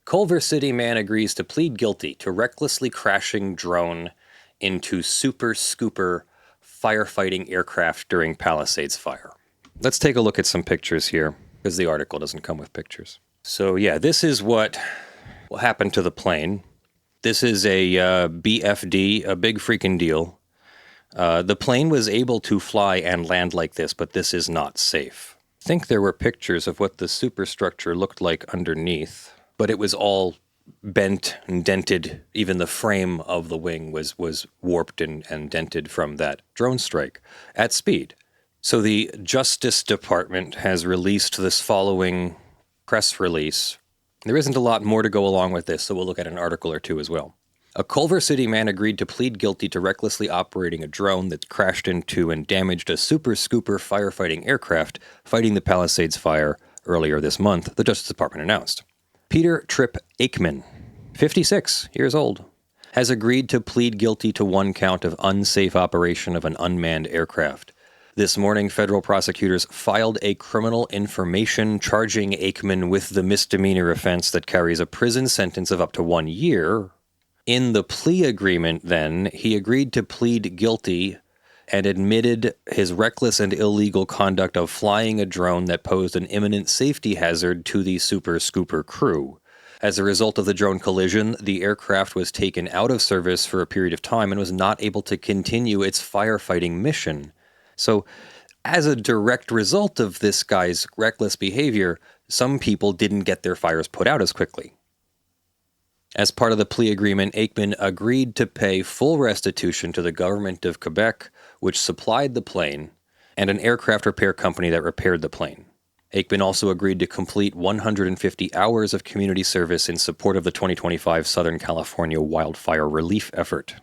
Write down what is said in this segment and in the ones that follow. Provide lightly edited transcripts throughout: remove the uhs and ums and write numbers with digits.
Culver City man agrees to plead guilty to recklessly crashing drone into Super Scooper firefighting aircraft during Palisades fire. Let's take a look at some pictures here, because the article doesn't come with pictures. So yeah, this is what happened to the plane. This is a BFD, a big freaking deal. The plane was able to fly and land like this, but this is not safe. I think there were pictures of what the superstructure looked like underneath, but it was all bent and dented. Even the frame of the wing was warped and dented from that drone strike at speed. So the Justice Department has released this following press release. There isn't a lot more to go along with this, so we'll look at an article or two as well. A Culver City man agreed to plead guilty to recklessly operating a drone that crashed into and damaged a Super Scooper firefighting aircraft fighting the Palisades fire earlier this month, the Justice Department announced. Peter Tripp Akemann, 56 years old, has agreed to plead guilty to one count of unsafe operation of an unmanned aircraft. This morning, federal prosecutors filed a criminal information charging Akemann with the misdemeanor offense that carries a prison sentence of up to 1 year. In the plea agreement, then, he agreed to plead guilty and admitted his reckless and illegal conduct of flying a drone that posed an imminent safety hazard to the Super Scooper crew. As a result of the drone collision, the aircraft was taken out of service for a period of time and was not able to continue its firefighting mission. So, as a direct result of this guy's reckless behavior, some people didn't get their fires put out as quickly. As part of the plea agreement, Akemann agreed to pay full restitution to the government of Quebec, which supplied the plane, and an aircraft repair company that repaired the plane. Akemann also agreed to complete 150 hours of community service in support of the 2025 Southern California wildfire relief effort.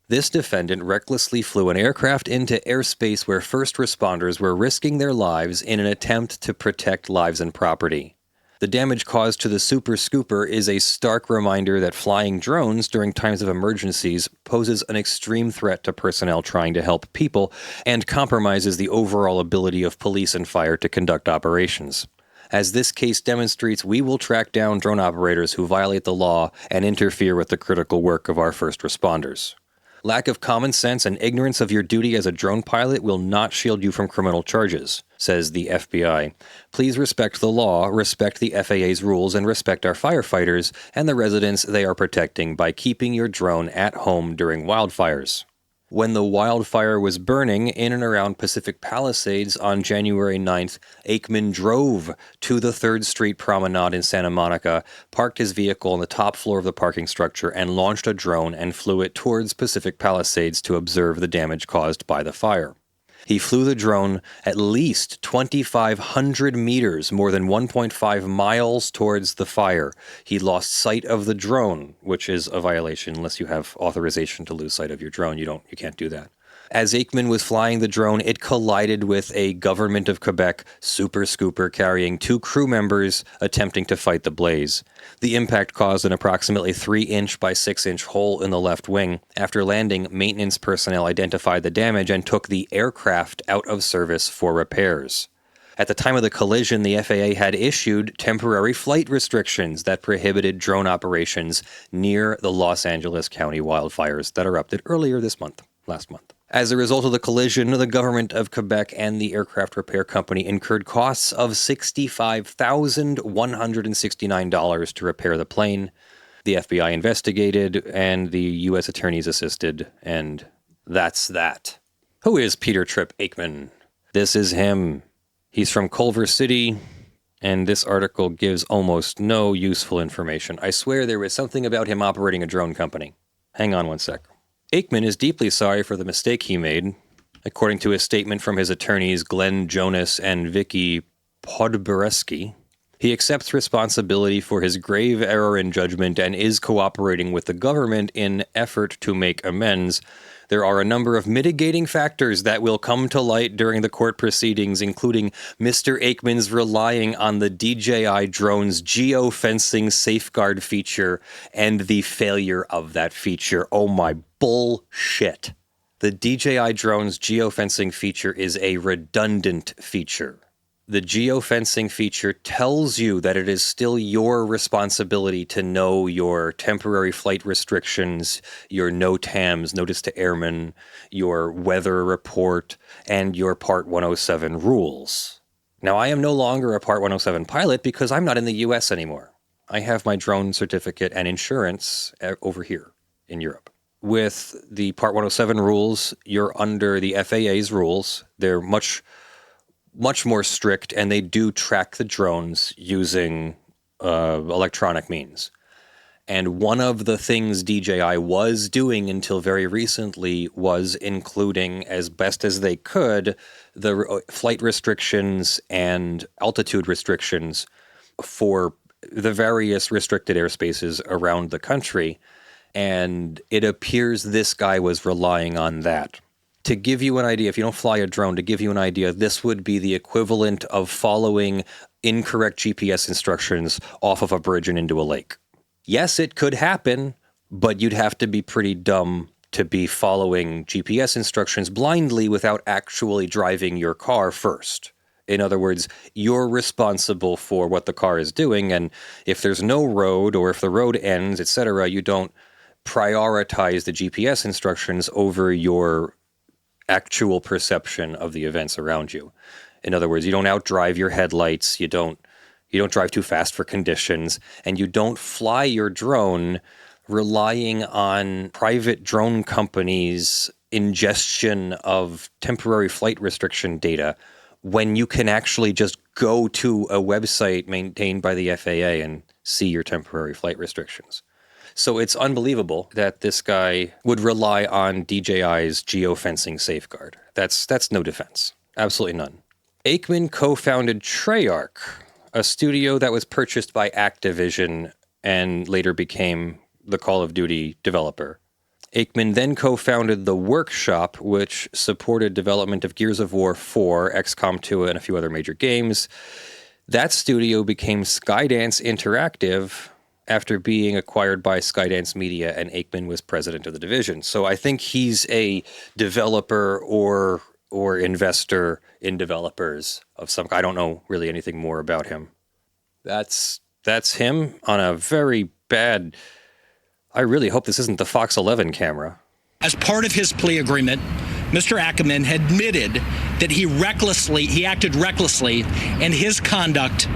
This defendant recklessly flew an aircraft into airspace where first responders were risking their lives in an attempt to protect lives and property. The damage caused to the Super Scooper is a stark reminder that flying drones during times of emergencies poses an extreme threat to personnel trying to help people and compromises the overall ability of police and fire to conduct operations. As this case demonstrates, we will track down drone operators who violate the law and interfere with the critical work of our first responders. Lack of common sense and ignorance of your duty as a drone pilot will not shield you from criminal charges, says the FBI. Please respect the law, respect the FAA's rules, and respect our firefighters and the residents they are protecting by keeping your drone at home during wildfires. When the wildfire was burning in and around Pacific Palisades on January 9th, Akemann drove to the 3rd Street Promenade in Santa Monica, parked his vehicle on the top floor of the parking structure, and launched a drone and flew it towards Pacific Palisades to observe the damage caused by the fire. He flew the drone at least 2,500 meters, more than 1.5 miles towards the fire. He lost sight of the drone, which is a violation unless you have authorization to lose sight of your drone. You can't do that. As Akemann was flying the drone, it collided with a Government of Quebec Super Scooper carrying 2 crew members attempting to fight the blaze. The impact caused an approximately 3-inch by 6-inch hole in the left wing. After landing, maintenance personnel identified the damage and took the aircraft out of service for repairs. At the time of the collision, the FAA had issued temporary flight restrictions that prohibited drone operations near the Los Angeles County wildfires that erupted earlier last month. As a result of the collision, the Government of Quebec and the aircraft repair company incurred costs of $65,169 to repair the plane. The FBI investigated, and the U.S. attorneys assisted, and that's that. Who is Peter Tripp Akemann? This is him. He's from Culver City, and this article gives almost no useful information. I swear there was something about him operating a drone company. Hang on one sec. Akemann is deeply sorry for the mistake he made, according to a statement from his attorneys Glenn Jonas and Vicky Podbereski. He accepts responsibility for his grave error in judgment and is cooperating with the government in effort to make amends. There are a number of mitigating factors that will come to light during the court proceedings, including Mr. Akeman's relying on the DJI drone's geofencing safeguard feature and the failure of that feature. Oh my bullshit. The DJI drone's geofencing feature is a redundant feature. The geofencing feature tells you that it is still your responsibility to know your temporary flight restrictions, your NOTAMs, notice to airmen, your weather report, and your Part 107 rules. Now, I am no longer a Part 107 pilot because I'm not in the US anymore. I have my drone certificate and insurance over here in Europe. With the Part 107 rules, you're under the FAA's rules. They're much more strict, and they do track the drones using electronic means. And one of the things DJI was doing until very recently was including, as best as they could, the flight restrictions and altitude restrictions for the various restricted airspaces around the country. And it appears this guy was relying on that. To give you an idea, if you don't fly a drone, to give you an idea, this would be the equivalent of following incorrect GPS instructions off of a bridge and into a lake. Yes, it could happen, but you'd have to be pretty dumb to be following GPS instructions blindly without actually driving your car first. In other words, you're responsible for what the car is doing, and if there's no road or if the road ends, etc., you don't prioritize the GPS instructions over your actual perception of the events around you. In other words, you don't outdrive your headlights, you don't drive too fast for conditions, and you don't fly your drone relying on private drone companies' ingestion of temporary flight restriction data when you can actually just go to a website maintained by the FAA and see your temporary flight restrictions. So it's unbelievable that this guy would rely on DJI's geofencing safeguard. That's no defense. Absolutely none. Akemann co-founded Treyarch, a studio that was purchased by Activision and later became the Call of Duty developer. Akemann then co-founded The Workshop, which supported development of Gears of War 4, XCOM 2, and a few other major games. That studio became Skydance Interactive after being acquired by Skydance Media, and Akemann was president of the division. So I think he's a developer or investor in developers of some kind. I don't know really anything more about him. That's him on a very bad... I really hope this isn't the Fox 11 camera. As part of his plea agreement, Mr. Akemann admitted that he acted recklessly, and his conduct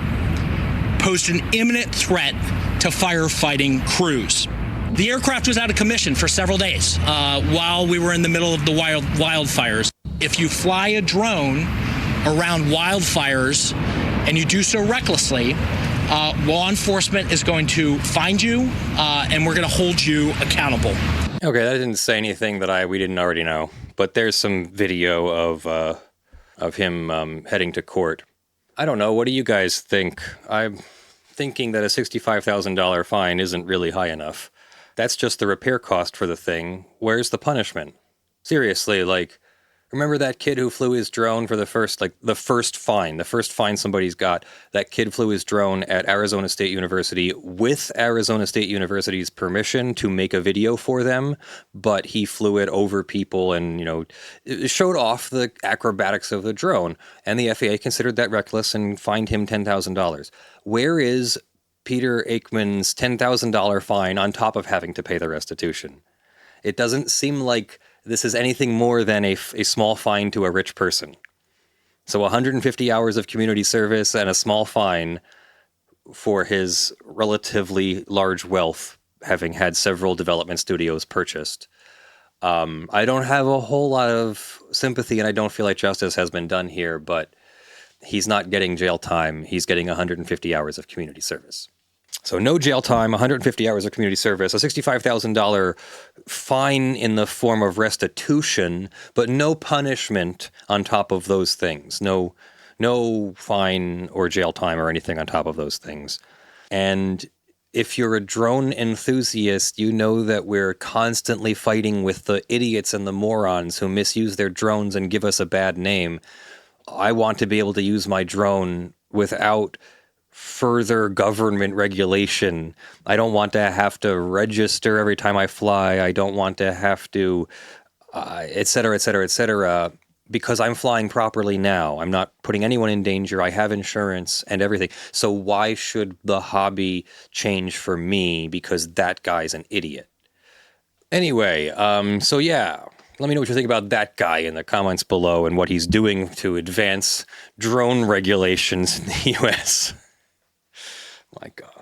posed an imminent threat to firefighting crews. The aircraft was out of commission for several days while we were in the middle of the wildfires. If you fly a drone around wildfires and you do so recklessly, law enforcement is going to find you and we're going to hold you accountable. Okay, that didn't say anything that we didn't already know, but there's some video of him heading to court. I don't know. What do you guys think? I'm thinking that a $65,000 fine isn't really high enough. That's just the repair cost for the thing. Where's the punishment? Seriously, remember that kid who flew his drone for the first fine somebody's got? That kid flew his drone at Arizona State University with Arizona State University's permission to make a video for them, but he flew it over people and, it showed off the acrobatics of the drone, and the FAA considered that reckless and fined him $10,000. Where is Peter Akemann's $10,000 fine on top of having to pay the restitution? It doesn't seem like this is anything more than a small fine to a rich person. So 150 hours of community service and a small fine for his relatively large wealth, having had several development studios purchased. I don't have a whole lot of sympathy, and I don't feel like justice has been done here, but he's not getting jail time. He's getting 150 hours of community service. So no jail time, 150 hours of community service, a $65,000 fine in the form of restitution, but no punishment on top of those things. No fine or jail time or anything on top of those things. And if you're a drone enthusiast, you know that we're constantly fighting with the idiots and the morons who misuse their drones and give us a bad name. I want to be able to use my drone without further government regulation. I don't want to have to register every time I fly. I don't want to have to, et cetera, et cetera, et cetera. because I'm flying properly now. I'm not putting anyone in danger. I have insurance and everything. So why should the hobby change for me because that guy's an idiot? Anyway, so yeah, let me know what you think about that guy in the comments below and what he's doing to advance drone regulations in the US. My God.